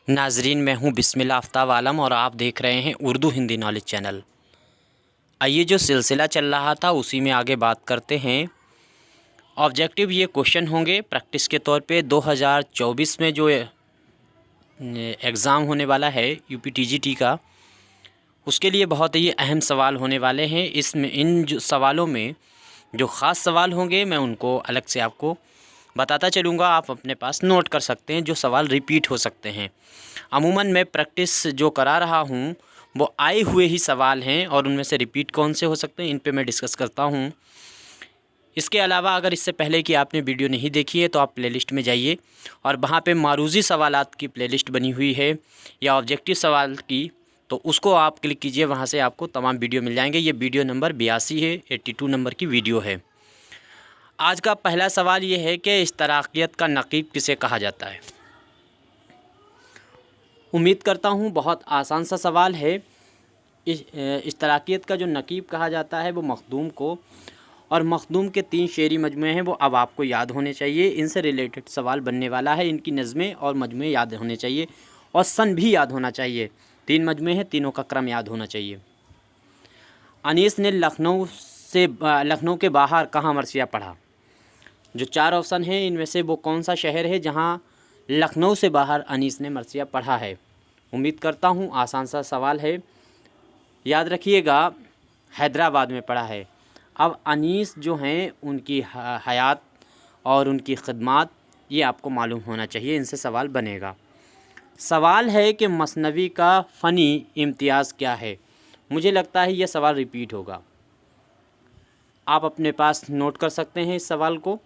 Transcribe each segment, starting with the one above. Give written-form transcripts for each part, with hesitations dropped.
नाजरीन, मैं हूं बिस्मिल्लाह आफ्ताब आलम और आप देख रहे हैं उर्दू हिंदी नॉलेज चैनल। आइए, जो सिलसिला चल रहा था उसी में आगे बात करते हैं। ऑब्जेक्टिव ये क्वेश्चन होंगे प्रैक्टिस के तौर पे 2024 में जो एग्ज़ाम होने वाला है यूपीटीजीटी का, उसके लिए बहुत ही अहम सवाल होने वाले हैं। इसमें इन जो सवालों में जो ख़ास सवाल होंगे मैं उनको अलग से आपको बताता चलूँगा। आप अपने पास नोट कर सकते हैं, जो सवाल रिपीट हो सकते हैं। अमूमन मैं प्रैक्टिस जो करा रहा हूँ वो आए हुए ही सवाल हैं और उनमें से रिपीट कौन से हो सकते हैं इन पे मैं डिस्कस करता हूँ। इसके अलावा अगर इससे पहले कि आपने वीडियो नहीं देखी है तो आप प्लेलिस्ट में जाइए और वहाँ पे मारूज़ी सवालात की प्लेलिस्ट बनी हुई है या ऑब्जेक्टिव सवाल की, तो उसको आप क्लिक कीजिए। वहाँ से आपको तमाम वीडियो मिल जाएंगे। ये वीडियो नंबर 82 है, 82 नंबर की वीडियो है। आज का पहला सवाल ये है कि इश्तराकियत का नक़ीब किसे कहा जाता है। उम्मीद करता हूँ बहुत आसान सा सवाल है। इश्तराकियत का जो नक़ीब कहा जाता है वो मखदूम को, और मखदूम के 3 शेरी मजमूए हैं वो अब आपको याद होने चाहिए। इनसे रिलेटेड सवाल बनने वाला है। इनकी नज़में और मजमूए याद होने चाहिए और सन भी याद होना चाहिए। 3 मजमूए हैं, तीनों का क्रम याद होना चाहिए। अनीस ने लखनऊ के बाहर कहाँ मरसिया पढ़ा। जो 4 ऑप्शन हैं इनमें से वो कौन सा शहर है जहाँ लखनऊ से बाहर अनीस ने मरसिया पढ़ा है। उम्मीद करता हूँ आसान सा सवाल है, याद रखिएगा। हैदराबाद में पढ़ा है। अब अनीस जो हैं उनकी हयात और उनकी खिदमत ये आपको मालूम होना चाहिए, इनसे सवाल बनेगा। सवाल है कि मसनवी का फ़नी इम्तियाज़ क्या है। मुझे लगता है यह सवाल रिपीट होगा, आप अपने पास नोट कर सकते हैं इस सवाल को।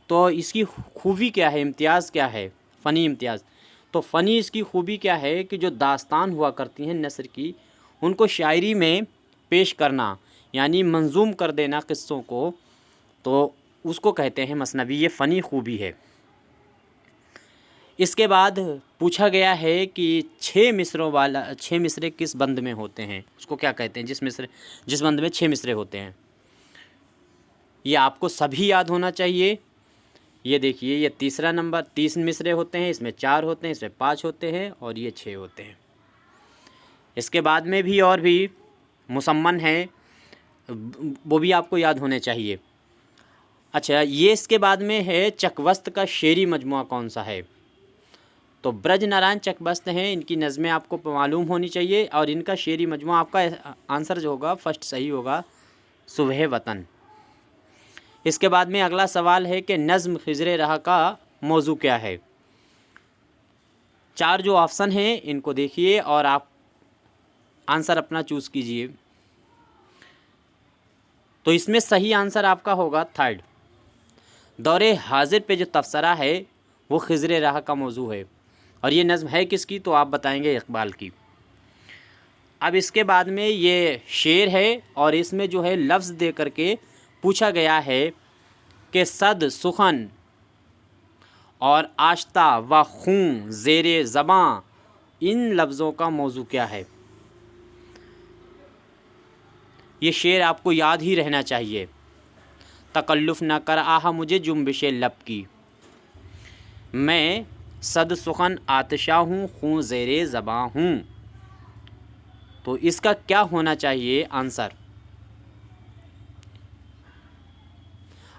तो इसकी खूबी क्या है, इम्तियाज़ क्या है, फ़नी इम्तियाज़। तो फ़नी इसकी खूबी क्या है कि जो दास्तान हुआ करती हैं नस्र की, उनको शायरी में पेश करना, यानी मंजूम कर देना क़िस्सों को, तो उसको कहते हैं मसनवी। ये फ़नी खूबी है। इसके बाद पूछा गया है कि 6 मिसरे किस बंद में होते हैं, उसको क्या कहते हैं जिस बंद में 6 मिसरे होते हैं। ये आपको सभी याद होना चाहिए। ये देखिए, ये तीसरा नंबर 30 मिसरे होते हैं, इसमें 4 होते हैं, इसमें 5 होते हैं और ये 6 होते हैं। इसके बाद में भी और भी मुसम्मन हैं, वो भी आपको याद होने चाहिए। अच्छा, ये इसके बाद में है चकवस्त का शेरी मजमुआ कौन सा है। तो ब्रज नारायण चकवस्त हैं, इनकी नज़में आपको मालूम होनी चाहिए और इनका शेरी मजमुआ, आपका आंसर जो होगा फर्स्ट सही होगा, सुबह वतन। इसके बाद में अगला सवाल है कि नज़्म खिज़र रहा का मौजू क्या है। 4 जो ऑप्शन हैं इनको देखिए और आप आंसर अपना चूज़ कीजिए। तो इसमें सही आंसर आपका होगा थर्ड। दौरे हाजिर पे जो तबसरा है वो खिज़र रहा का मौजू है और ये नज़्म है किसकी, तो आप बताएंगे इकबाल की। अब इसके बाद में ये शेर है और इसमें जो है लफ्ज़ दे करके पूछा गया है कि सद सुखन और आश्ता व खून ज़ेरे ज़बां, इन लफ्ज़ों का मौजू क्या है। ये शेर आपको याद ही रहना चाहिए। तकल्लुफ़ न कर आहा मुझे जुम्बिश लब की, मैं सद सुखन आतिशा हूँ, खून ज़ेरे ज़बां हूँ। तो इसका क्या होना चाहिए आंसर।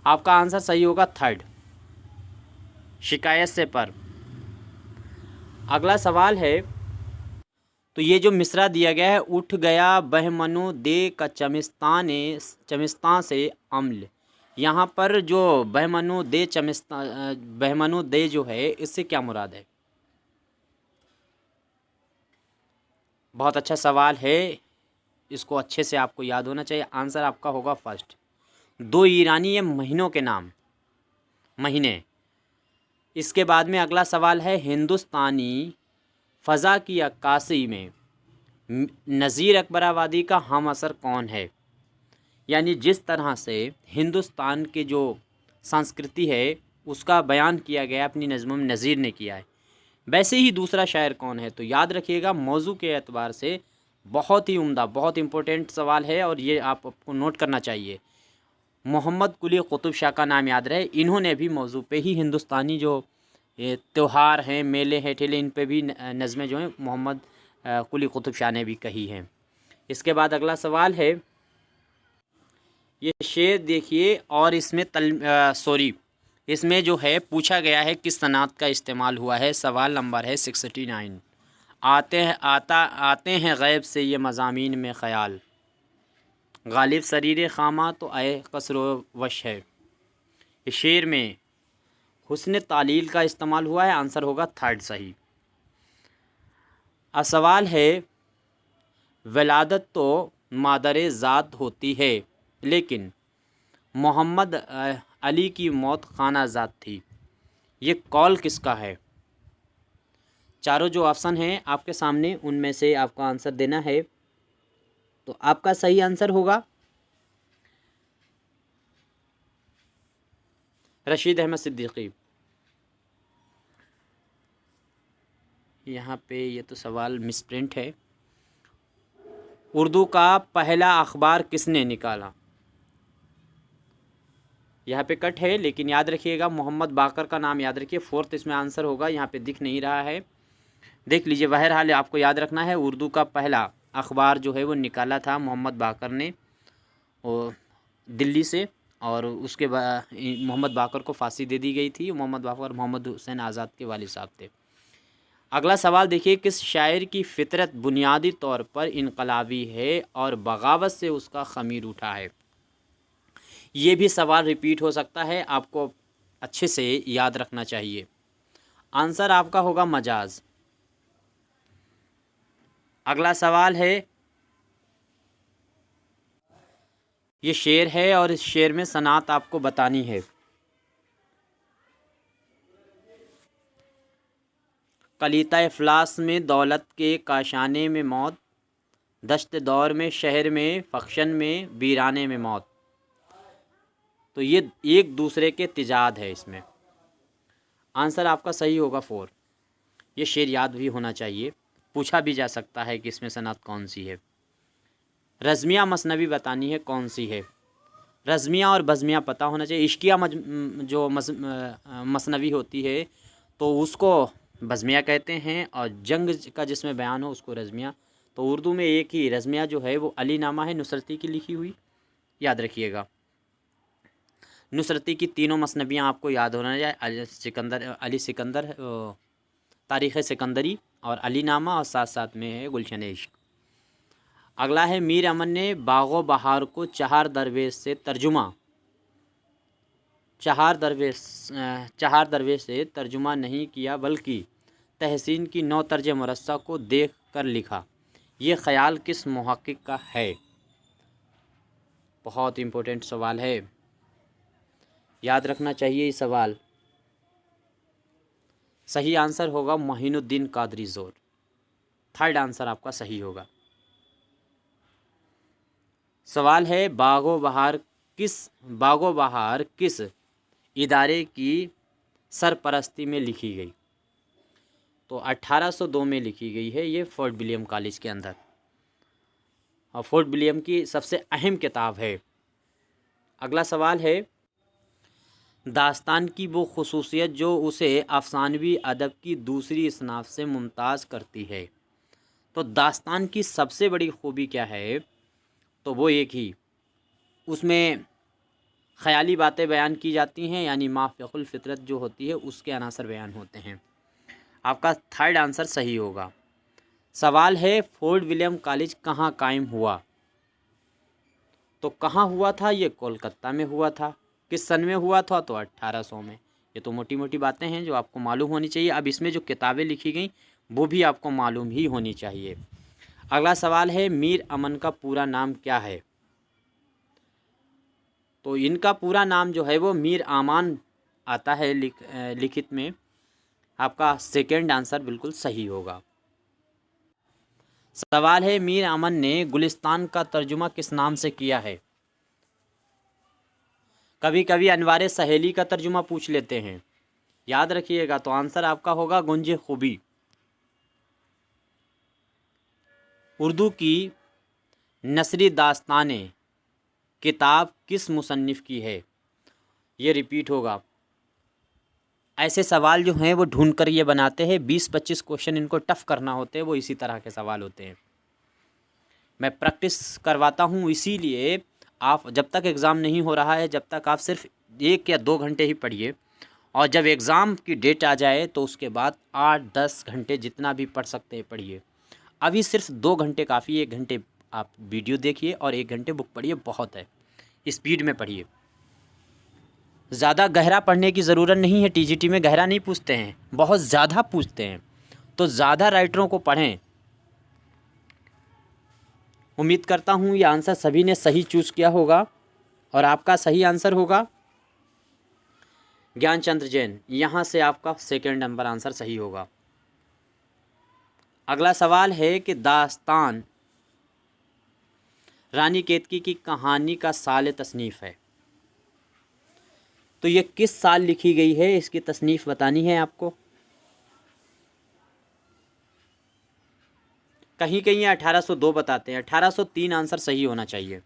आपका आंसर सही होगा थर्ड, शिकायत से पर। अगला सवाल है, तो ये जो मिसरा दिया गया है, उठ गया बहमनो दे का चमिस्तां से अम्ल। यहाँ पर जो बहमनो दे जो है, इससे क्या मुराद है। बहुत अच्छा सवाल है, इसको अच्छे से आपको याद होना चाहिए। आंसर आपका होगा फर्स्ट, 2 ईरानी महीनों के नाम, महीने। इसके बाद में अगला सवाल है, हिंदुस्तानी फ़ज़ा की अक्कासी में नज़ीर अकबराबादी का हम असर कौन है। यानी जिस तरह से हिंदुस्तान के जो संस्कृति है उसका बयान किया गया अपनी नज़्मों में, नज़ीर ने किया है, वैसे ही दूसरा शायर कौन है। तो याद रखिएगा, मौजू के एतबार से बहुत ही उम्दा, बहुत इंपॉर्टेंट सवाल है और ये आपको नोट करना चाहिए। मोहम्मद कुली कुतुब शाह का नाम याद रहे, इन्होंने भी मौजू पे ही हिंदुस्तानी जो ये त्यौहार हैं, मेले हैं, ठेले, इन पे भी नज़में जो हैं मोहम्मद कुली कुतुब शाह ने भी कही हैं। इसके बाद अगला सवाल है, ये शेर देखिए और इसमें इसमें जो है पूछा गया है किस सनात का इस्तेमाल हुआ है। सवाल नंबर है 69। आते हैं गैब से ये मज़ामीन में ख़याल, गालिब सरीर खामा तो आए कसरो वश है। इस शेर में हुस्न तालील का इस्तेमाल हुआ है। आंसर होगा थर्ड सही। अब सवाल है, विलादत तो मादर ज़ात होती है लेकिन मोहम्मद अली की मौत खाना ज़ात थी। ये कौल किसका है? चारों जो ऑप्शन हैं आपके सामने, उनमें से आपका आंसर देना है। तो आपका सही आंसर होगा रशीद अहमद सिद्दीकी। यहाँ पे ये तो सवाल मिसप्रिंट है। उर्दू का पहला अखबार किसने निकाला? यहाँ पे कट है, लेकिन याद रखिएगा मोहम्मद बाकर का नाम याद रखिए। फोर्थ इसमें आंसर होगा, यहाँ पे दिख नहीं रहा है, देख लीजिए। बहरहाल आपको याद रखना है, उर्दू का पहला अखबार जो है वो निकाला था मोहम्मद बाकर ने, वो दिल्ली से। और उसके बाद मोहम्मद बाकर को फांसी दे दी गई थी। मोहम्मद बाकर मोहम्मद हुसैन आज़ाद के वालिद साहब थे। अगला सवाल देखिए, किस शायर की फितरत बुनियादी तौर पर इनकलाबी है और बगावत से उसका ख़मीर उठा है? ये भी सवाल रिपीट हो सकता है, आपको अच्छे से याद रखना चाहिए। आंसर आपका होगा मजाज। अगला सवाल है, ये शेर है और इस शेर में सनात आपको बतानी है। कलीता इफ्लास में दौलत के काशाने में मौत, दश्त दौर में शहर में फक्शन में वीराने में मौत। तो ये एक दूसरे के तिजाद है इसमें। आंसर आपका सही होगा 4। ये शेर याद भी होना चाहिए, पूछा भी जा सकता है कि इसमें सनात कौन सी है। रज़मिया मसनवी बतानी है कौन सी है। रज़मिया और बज़मिया पता होना चाहिए। इश्किया मसनवी होती है तो उसको बज़मिया कहते हैं, और जंग का जिसमें बयान हो उसको रज़मिया। तो उर्दू में एक ही रज़मिया जो है वो अली नामा है, नुसरती की लिखी हुई, याद रखिएगा। नुसरती की तीनों मसनवियाँ आपको याद होना चाहिए। अली सिकंदर, तारीख़ सिकंदरी और अली नामा, और साथ साथ में है गुलशन इश्क। अगला है, मीर अमन ने बागो बहार को चार दरवेश से तर्जुमा नहीं किया बल्कि तहसीन की 9 तर्ज मुरस्सा को देख कर लिखा। ये ख्याल किस मुहक्किक का है? बहुत इम्पोर्टेंट सवाल है, याद रखना चाहिए ये सवाल। सही आंसर होगा मोइनुद्दीन कादरी ज़ोर। थर्ड आंसर आपका सही होगा। सवाल है, बागो बहार किस इदारे की सरपरस्ती में लिखी गई? तो 1802 में लिखी गई है ये, फोर्ट विलियम कॉलेज के अंदर, और फोर्ट विलियम की सबसे अहम किताब है। अगला सवाल है, दास्तान की वो खुसूसियत जो उसे अफसानवी अदब की दूसरी इसनाफ से मुमताज़ करती है। तो दास्तान की सबसे बड़ी खूबी क्या है? तो वो एक ही, उसमें ख़याली बातें बयान की जाती हैं, यानी माफ़िक़ुल फ़ितरत जो होती है उसके अनासर बयान होते हैं। आपका थर्ड आंसर सही होगा। सवाल है, फोर्ट विलियम कॉलेज कहाँ कायम हुआ? तो कहाँ हुआ था? ये कोलकाता में हुआ था। किस सन में हुआ था? तो 1800 में। ये तो मोटी मोटी बातें हैं जो आपको मालूम होनी चाहिए। अब इसमें जो किताबें लिखी गई वो भी आपको मालूम ही होनी चाहिए। अगला सवाल है, मीर अमन का पूरा नाम क्या है? तो इनका पूरा नाम जो है वो मीर आमान आता है लिखित में। आपका सेकंड आंसर बिल्कुल सही होगा। सवाल है, मीर अमन ने गुलिस्तान का तर्जुमा किस नाम से किया है? कभी कभी अनवारे सहेली का तर्जुमा पूछ लेते हैं, याद रखिएगा। तो आंसर आपका होगा गुंजे खूबी। उर्दू की नसरी दास्तानें किताब किस मुसन्निफ़ की है? ये रिपीट होगा। ऐसे सवाल जो हैं वो ढूंढ कर ये बनाते हैं, 20-25 क्वेश्चन इनको टफ़ करना होते हैं, वो इसी तरह के सवाल होते हैं। मैं प्रैक्टिस करवाता हूँ, इसीलिए आप जब तक एग्ज़ाम नहीं हो रहा है, जब तक आप सिर्फ 1 या 2 घंटे ही पढ़िए, और जब एग्ज़ाम की डेट आ जाए तो उसके बाद 8-10 घंटे जितना भी पढ़ सकते हैं पढ़िए। अभी सिर्फ 2 घंटे काफ़ी, 1 घंटे आप वीडियो देखिए और 1 घंटे बुक पढ़िए, बहुत है। स्पीड में पढ़िए, ज़्यादा गहरा पढ़ने की ज़रूरत नहीं है। टीजीटी में गहरा नहीं पूछते हैं, बहुत ज़्यादा पूछते हैं, तो ज़्यादा राइटरों को पढ़ें। उम्मीद करता हूँ ये आंसर सभी ने सही चूज़ किया होगा और आपका सही आंसर होगा ज्ञानचंद्र जैन। यहाँ से आपका सेकंड नंबर आंसर सही होगा। अगला सवाल है कि दास्तान रानी केतकी की कहानी का साल तसनीफ़ है, तो ये किस साल लिखी गई है, इसकी तसनीफ़ बतानी है आपको। कहीं कहीं 1802 बताते हैं, 1803 आंसर सही होना चाहिए।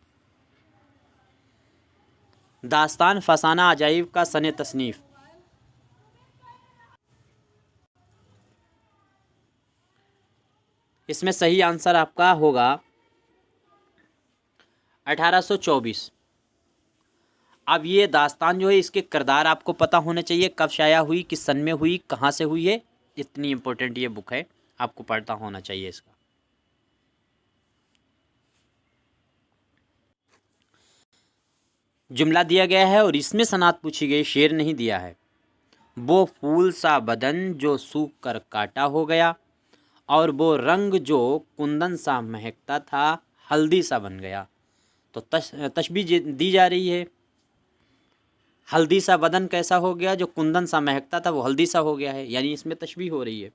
दास्तान फसाना अजाइब का सने तसनीफ़, इसमें सही आंसर आपका होगा 1824। अब ये दास्तान जो है, इसके किरदार आपको पता होने चाहिए, कब शाया हुई, किस सन में हुई, कहाँ से हुई है। इतनी इम्पोर्टेंट ये बुक है, आपको पढ़ता होना चाहिए इसका। जुमला दिया गया है और इसमें सनात पूछी गई, शेर नहीं दिया है। वो फूल सा बदन जो सूख कर काटा हो गया, और वो रंग जो कुंदन सा महकता था हल्दी सा बन गया। तो तशबीह दी जा रही है, हल्दी सा बदन कैसा हो गया, जो कुंदन सा महकता था वो हल्दी सा हो गया है, यानी इसमें तशबीह हो रही है।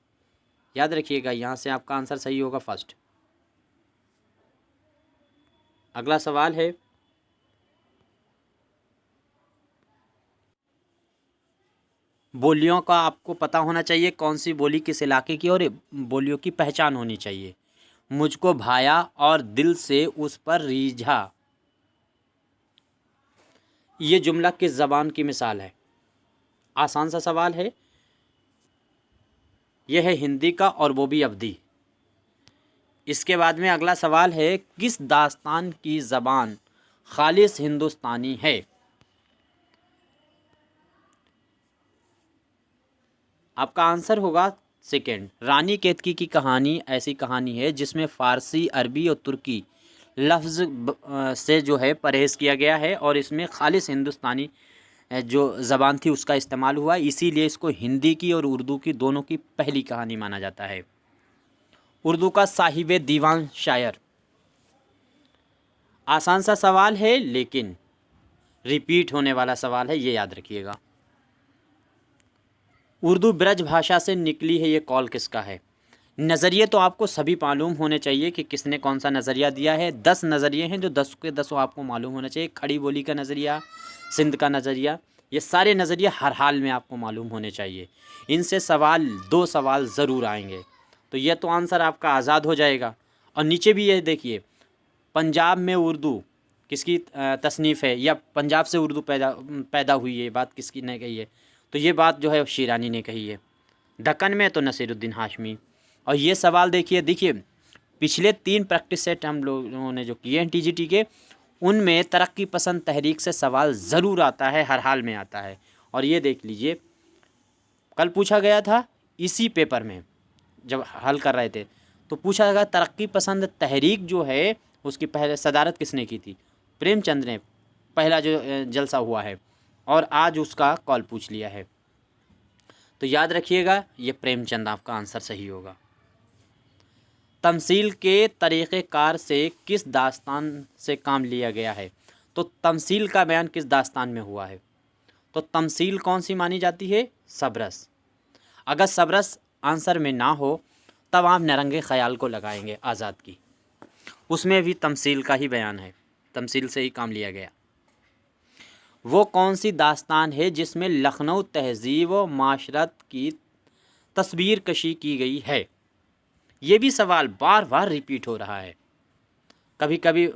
याद रखिएगा, यहाँ से आपका आंसर सही होगा फर्स्ट। अगला सवाल है, बोलियों का आपको पता होना चाहिए, कौन सी बोली किस इलाके की, और बोलियों की पहचान होनी चाहिए। मुझको भाया और दिल से उस पर रीझा, ये जुमला किस ज़बान की मिसाल है। आसान सा सवाल है, यह है हिंदी का और वो भी अवधी। इसके बाद में अगला सवाल है, किस दास्तान की ज़बान खालिस हिंदुस्तानी है। आपका आंसर होगा सेकंड। रानी केतकी की कहानी ऐसी कहानी है जिसमें फ़ारसी, अरबी और तुर्की लफ्ज़ से जो है परहेज़ किया गया है, और इसमें खालिस हिंदुस्तानी जो ज़बान थी उसका इस्तेमाल हुआ, इसीलिए इसको हिंदी की और उर्दू की दोनों की पहली कहानी माना जाता है। उर्दू का साहिब दीवान शायर। आसान सा सवाल है लेकिन रिपीट होने वाला सवाल है, ये याद रखिएगा। उर्दू ब्रज भाषा से निकली है, ये कौल किसका है। नज़रिए तो आपको सभी मालूम होने चाहिए कि किसने कौन सा नज़रिया दिया है। 10 नज़रिए हैं जो 10 के 10 आपको मालूम होना चाहिए। खड़ी बोली का नज़रिया, सिंध का नज़रिया, ये सारे नज़रिए हर हाल में आपको मालूम होने चाहिए। इनसे सवाल 2 सवाल ज़रूर आएंगे, तो यह तो आंसर आपका आज़ाद हो जाएगा। और नीचे भी ये देखिए, पंजाब में उर्दू किसकी तसनीफ़ है, या पंजाब से उर्दू पैदा हुई है, ये बात किसकी ने कही है, तो ये बात जो है शीरानी ने कही है। दक्कन में तो नसीरुद्दीन हाशमी। और ये सवाल देखिए पिछले 3 प्रैक्टिस सेट हम लोगों ने जो किए हैं टीजीटी के, उनमें तरक्की पसंद तहरीक से सवाल ज़रूर आता है, हर हाल में आता है। और ये देख लीजिए, कल पूछा गया था इसी पेपर में जब हल कर रहे थे, तो पूछा गया तरक्की पसंद तहरीक जो है उसकी पहले सदारत किसने की थी। प्रेमचंद ने पहला जो जलसा हुआ है, और आज उसका कॉल पूछ लिया है। तो याद रखिएगा, ये प्रेमचंद आपका आंसर सही होगा। तमसील के तरीक़ेकार से किस दास्तान से काम लिया गया है। तो तमसील का बयान किस दास्तान में हुआ है। तो तमसील कौन सी मानी जाती है, सबरस। अगर सबरस आंसर में ना हो तब आप नरंगे ख़याल को लगाएंगे आज़ाद की, उसमें भी तमसील का ही बयान है, तमसील से ही काम लिया गया। वो कौन सी दास्तान है जिसमें लखनऊ तहज़ीब व माशरत की तस्वीर कशी की गई है। ये भी सवाल बार बार रिपीट हो रहा है। कभी कभी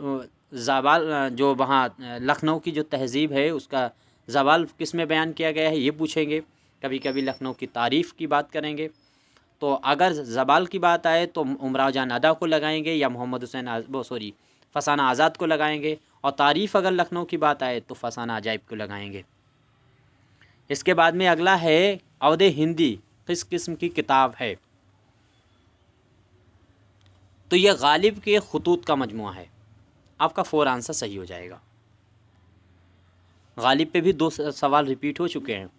ज़वाल जो वहाँ लखनऊ की जो तहज़ीब है उसका ज़वाल किस में बयान किया गया है ये पूछेंगे, कभी कभी लखनऊ की तारीफ़ की बात करेंगे। तो अगर ज़बाल की बात आए तो उमराव जान अदा को लगाएंगे या मोहम्मद हुसैन फसाना आज़ाद को लगाएंगे। और तारीफ़ अगर लखनऊ की बात आए तो फसाना अजाइब को लगाएंगे। इसके बाद में अगला है अवध हिंदी किस किस्म की किताब है। तो यह गालिब के खुतूत का मजमुआ है। आपका 4 आंसर सही हो जाएगा। गालिब पे भी 2 सवाल रिपीट हो चुके हैं।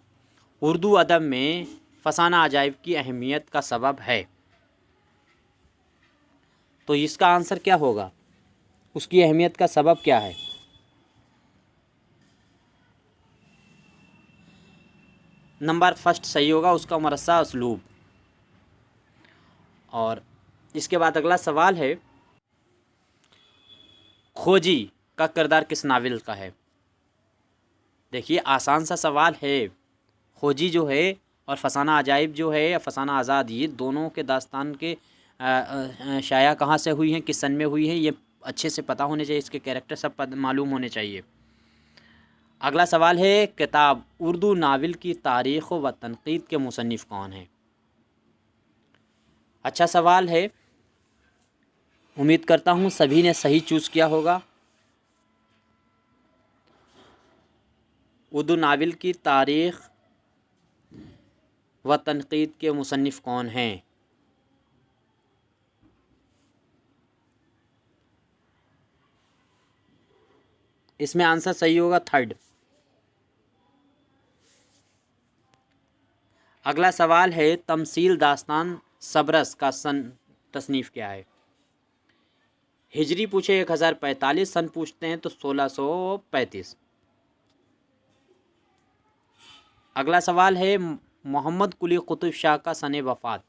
उर्दू अदब में फसाना अजाइब की अहमियत का सबब है। तो इसका आंसर क्या होगा, उसकी अहमियत का सबब क्या है। नंबर फर्स्ट सही होगा, उसका मरसा उसलूब। और इसके बाद अगला सवाल है, खोजी का किरदार किस नावल का है। देखिए आसान सा सवाल है। खोजी जो है और फसाना अजाइब जो है या फसाना आज़ाद, ये दोनों के दास्तान के शाया कहाँ से हुई हैं, किस सन में हुई है, ये अच्छे से पता होने चाहिए। इसके कैरेक्टर सब मालूम होने चाहिए। अगला सवाल है, किताब उर्दू नावल की तारीख़ व तनक़ीद के मुसन्निफ़ कौन हैं। अच्छा सवाल है, उम्मीद करता हूँ सभी ने सही चूज़ किया होगा। उर्दू नावल की तारीख़ व तनक़ीद के मुसन्निफ़ कौन हैं। इसमें आंसर सही होगा 3rd। अगला सवाल है, तमसील दास्तान सबरस का सन तसनीफ़ क्या है। हिजरी पूछे 1045, सन पूछते हैं तो 1635। अगला सवाल है, मोहम्मद कुली कुतुब शाह का सन वफ़ात,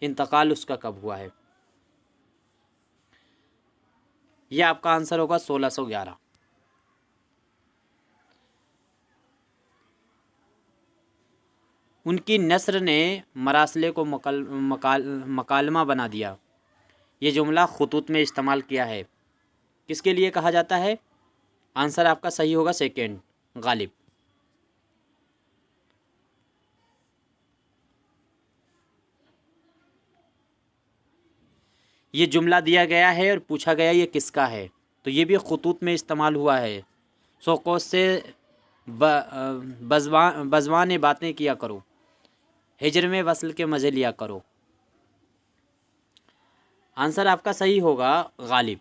इंतकाल उसका कब हुआ है। यह आपका आंसर होगा 1611। उनकी नस्र ने मरासले को मकालमा बना दिया। ये जुमला खुतूत में इस्तेमाल किया है, किसके लिए कहा जाता है। आंसर आपका सही होगा 2nd, गालिब। ये जुमला दिया गया है और पूछा गया ये किसका है, तो ये भी खुतूत में इस्तेमाल हुआ है। सोकोस से बज़वान बातें किया करो, हिजर में वसल के मज़े लिया करो। आंसर आपका सही होगा गालिब।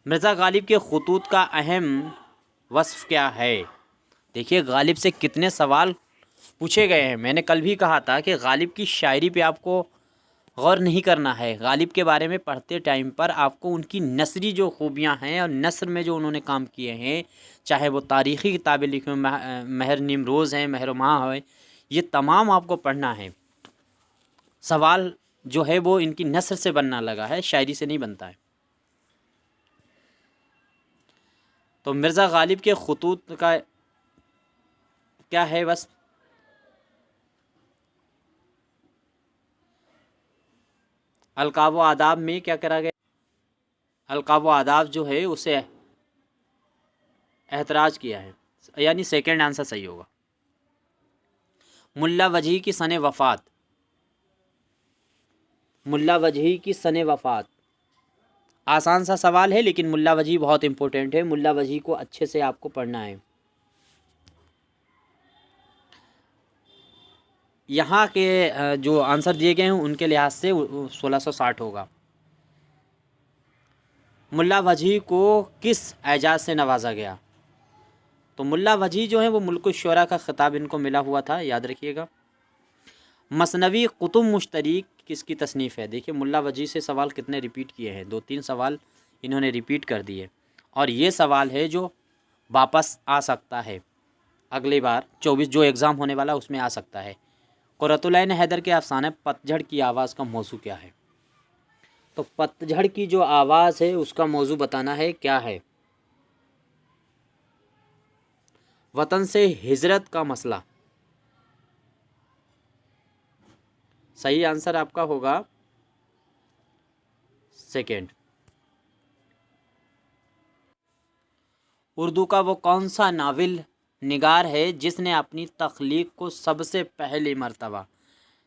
मिर्ज़ा गालिब के खुतूत का अहम वस्फ़ क्या है। देखिए गालिब से कितने सवाल पूछे गए हैं। मैंने कल भी कहा था कि गालिब की शायरी पे आपको गौर नहीं करना है। गालिब के बारे में पढ़ते टाइम पर आपको उनकी नसरी जो खूबियाँ हैं और नस्र में जो उन्होंने काम किए हैं, चाहे वो तारीख़ी किताबें लिखी हुई, महर निमरोज़ हैं, महर माह है, ये तमाम आपको पढ़ना है। सवाल जो है वो इनकी नस्र से बनना लगा है, शायरी से नहीं बनता है। तो मिर्ज़ा गालिब के खुतूत का क्या है, बस अलकाब व आदाब में क्या करा गया। अलकाब व आदाब जो है उसे एतराज़ किया है, यानी 2nd आंसर सही होगा। मुल्ला वजही की सन वफ़ात, मुल्ला वजही की सन वफ़ात आसान सा सवाल है, लेकिन मुल्ला वजही बहुत इंपॉर्टेंट है। मुल्ला वजही को अच्छे से आपको पढ़ना है। यहाँ के जो आंसर दिए गए हैं उनके लिहाज से 1660 होगा। मुल्ला वजही को किस एजाज़ से नवाजा गया। तो मुल्ला वजही जो है वो मुल्क शुरा का ख़िताब इनको मिला हुआ था, याद रखिएगा। मसनवी कुतुब मुश्तरीक किसकी तसनीफ़ है। देखिए मुल्ला वजही से सवाल कितने रिपीट किए हैं, 2-3 सवाल इन्होंने रिपीट कर दिए। और ये सवाल है जो वापस आ सकता है अगली बार 24 जो एग्ज़ाम होने वाला उसमें आ सकता है। कुर्रतुल-ऐन हैदर के अफ़साने पतझड़ की आवाज़ का मौजू क्या है। तो पतझड़ की जो आवाज़ है उसका मौजू बताना है क्या है। वतन से हिजरत का मसला। सही आंसर आपका होगा 2nd। उर्दू का वो कौन सा नावल निगार है जिसने अपनी तख्लीक को सबसे पहली मर्तबा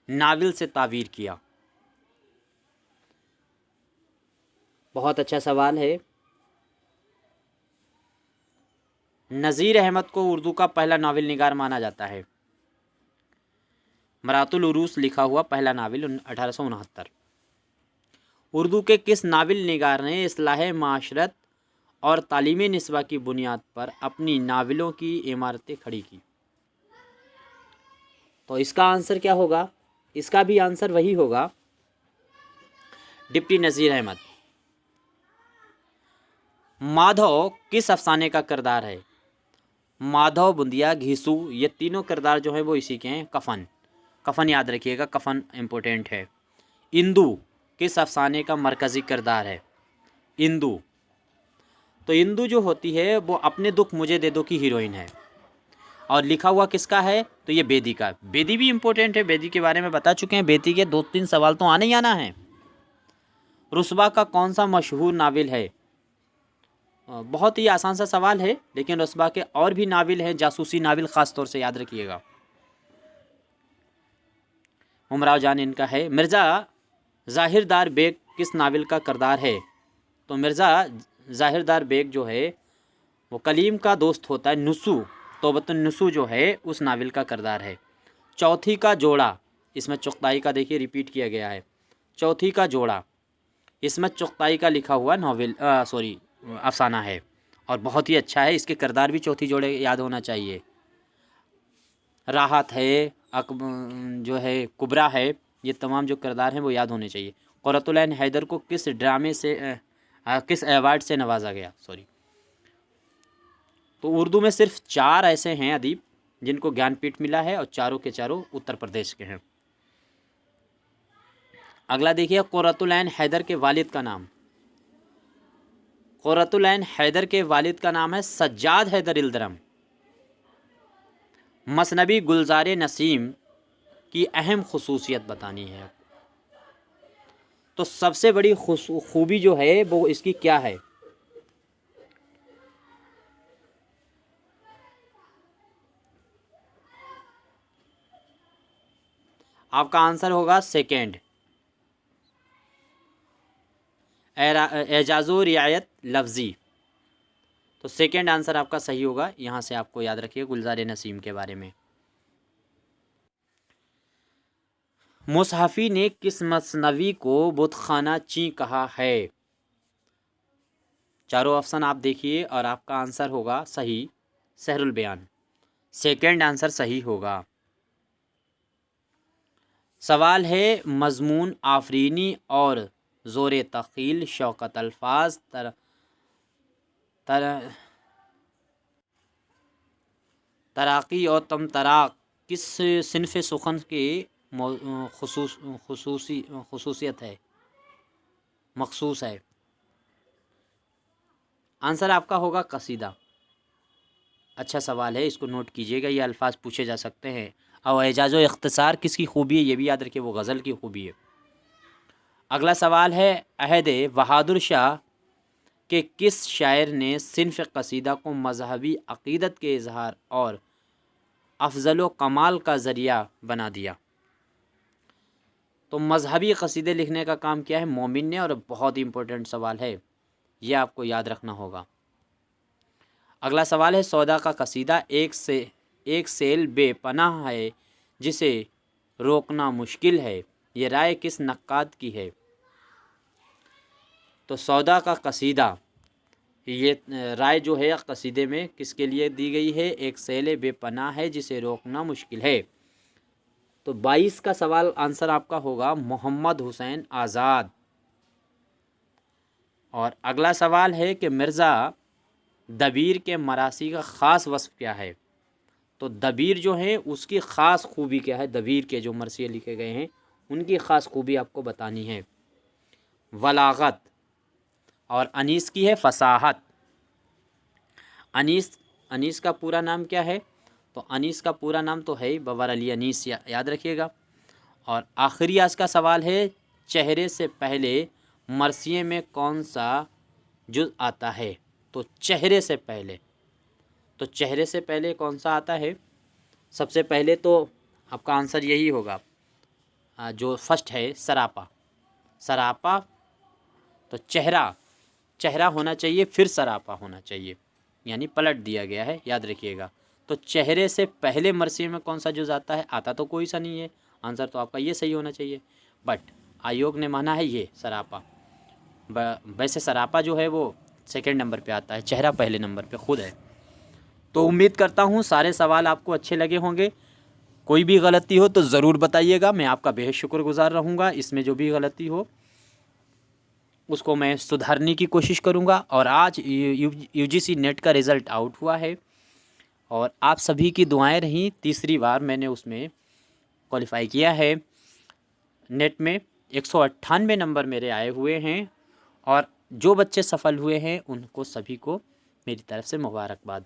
नावल से ताबीर किया? बहुत अच्छा सवाल है। नज़ीर अहमद को उर्दू का पहला नावल निगार माना जाता है। मरातुल उरूस लिखा हुआ पहला नावल 1869। उर्दू के किस नावल निगार ने इस्लाह माशरत और तालीमी निस्बा की बुनियाद पर अपनी नावलों की इमारतें खड़ी की? तो इसका आंसर क्या होगा? इसका भी आंसर वही होगा, डिप्टी नज़ीर अहमद। माधव किस अफसाने का किरदार है? माधव, बुंदिया, घीसू, ये तीनों किरदार जो हैं वो इसी के हैं। कफन, कफन याद रखिएगा, कफन इम्पोर्टेंट है। इंदु किस अफसाने का मरकज़ी किरदार है? इंदु, तो इंदु जो होती है वो अपने दुख मुझे दे दो की हीरोइन है। और लिखा हुआ किसका है? तो ये बेदी का। बेदी भी इम्पोर्टेंट है, बेदी के बारे में बता चुके हैं। बेदी के 2-3 सवाल तो आने ही आना है। रुस्वा का कौन सा मशहूर नावल है? बहुत ही आसान सा सवाल है, लेकिन रुस्वा के और भी नावल हैं, जासूसी नावल ख़ास तौर से याद रखिएगा। उमराव जान इनका है। मिर्ज़ा ज़ाहिरदार बेग किस नावल का किरदार है? तो मिर्ज़ा ज़ाहिरदार बेग जो है वो कलीम का दोस्त होता है। नुसू, तौबतुन नुसू जो है उस नावल का किरदार है। चौथी का जोड़ा, इसमें चुगताई का देखिए रिपीट किया गया है। चौथी का जोड़ा, इसमें चुगताई का लिखा हुआ नावल अफसाना है और बहुत ही अच्छा है। इसके किरदार भी चौथी जोड़े याद होना चाहिए। राहत है, जो है कुबरा है, ये तमाम जो किरदार हैं वो याद होने चाहिए। क़ुर्रतुल ऐन हैदर को किस ड्रामे से किस अवार्ड से नवाजा गया? तो उर्दू में सिर्फ 4 ऐसे हैं अदीब जिनको ज्ञानपीठ मिला है और चारों के चारों उत्तर प्रदेश के हैं। अगला देखिए, क़ुर्रतुल ऐन हैदर के वालिद का नाम। क़ुर्रतुल ऐन हैदर के वालिद का नाम है सज्जाद हैदर इल्दरम। मसनबी गुलजार नसीम की अहम खुसूसियत बतानी है। तो सबसे बड़ी खूबी जो है वो इसकी क्या है? आपका आंसर होगा सेकेंड, एजाज़ो रियायत लफ्ज़ी। तो सेकेंड आंसर आपका सही होगा। यहाँ से आपको याद रखिए गुलजार नसीम के बारे में। मुसहफ़ी ने किस मसनवी को बुतखाना ची कहा है? चारों ऑप्शन आप देखिए और आपका आंसर होगा सही, सहरुल बयान। सेकेंड आंसर सही होगा। सवाल है, मज़मून आफरीनी और ज़ोर तख़ील शौकत अल्फाज तराक़ी और तमतराक़ किस सिनफ़ सुख़न के खसूसियत है, मखसूस है? आंसर आपका होगा कसीदा। अच्छा सवाल है, इसको नोट कीजिएगा, ये अल्फाज पूछे जा सकते हैं। और एजाज़ व इख्तिसार किसकी खूबी है? ये भी याद रखिए, वो गज़ल की खूबी है। अगला सवाल है, अहद बहादुर शाह के किस शायर ने सिनफ़ कसीदा को मज़हबी अक़ीदत के इजहार और अफ़ज़ल व कमाल का ज़रिया बना दिया? तो मज़हबी कसीदे लिखने का काम किया है मोमिन ने, और बहुत ही इम्पोर्टेंट सवाल है, ये आपको याद रखना होगा। अगला सवाल है, सौदा का कसीदा एक सेल बेपनाह है जिसे रोकना मुश्किल है, ये राय किस नक्काद की है? तो सौदा का कसीदा, ये राय जो है कसीदे में किसके लिए दी गई है? एक सेल बेपनाह है जिसे रोकना मुश्किल है। तो 22 का सवाल आंसर आपका होगा मोहम्मद हुसैन आज़ाद। और अगला सवाल है कि मिर्ज़ा दबीर के मरासी का ख़ास वस्फ़ क्या है? तो दबीर जो है उसकी ख़ास खूबी क्या है? दबीर के जो मरसिए लिखे गए हैं उनकी ख़ास खूबी आपको बतानी है। वलागत, और अनीस की है फ़साहत। अनीस का पूरा नाम क्या है? तो अनीस का पूरा नाम तो है बबर अली अनीस, याद रखिएगा। और आखिरी आज का सवाल है, चेहरे से पहले मरसिए में कौन सा जुज़ आता है? तो चेहरे से पहले तो चेहरे से पहले कौन सा आता है? सबसे पहले तो आपका आंसर यही होगा, जो फर्स्ट है सरापा। सरापा, तो चेहरा, चेहरा होना चाहिए फिर सरापा होना चाहिए, यानी पलट दिया गया है, याद रखिएगा। तो चेहरे से पहले मरसी में कौन सा जुज आता है? आता तो कोई सा नहीं है। आंसर तो आपका ये सही होना चाहिए, बट आयोग ने माना है ये सरापा। वैसे सरापा जो है वो सेकंड नंबर पे आता है, चेहरा पहले नंबर पे खुद है। तो उम्मीद करता हूँ सारे सवाल आपको अच्छे लगे होंगे। कोई भी गलती हो तो ज़रूर बताइएगा, मैं आपका बेहद शुक्रगुज़ार रहूँगा। इसमें जो भी गलती हो उसको मैं सुधारने की कोशिश करूँगा। और आज यूजीसी नेट का रिज़ल्ट आउट हुआ है और आप सभी की दुआएं रहीं, तीसरी बार मैंने उसमें क्वालिफाई किया है। नेट में 198 नंबर मेरे आए हुए हैं और जो बच्चे सफल हुए हैं उनको सभी को मेरी तरफ से मुबारकबाद।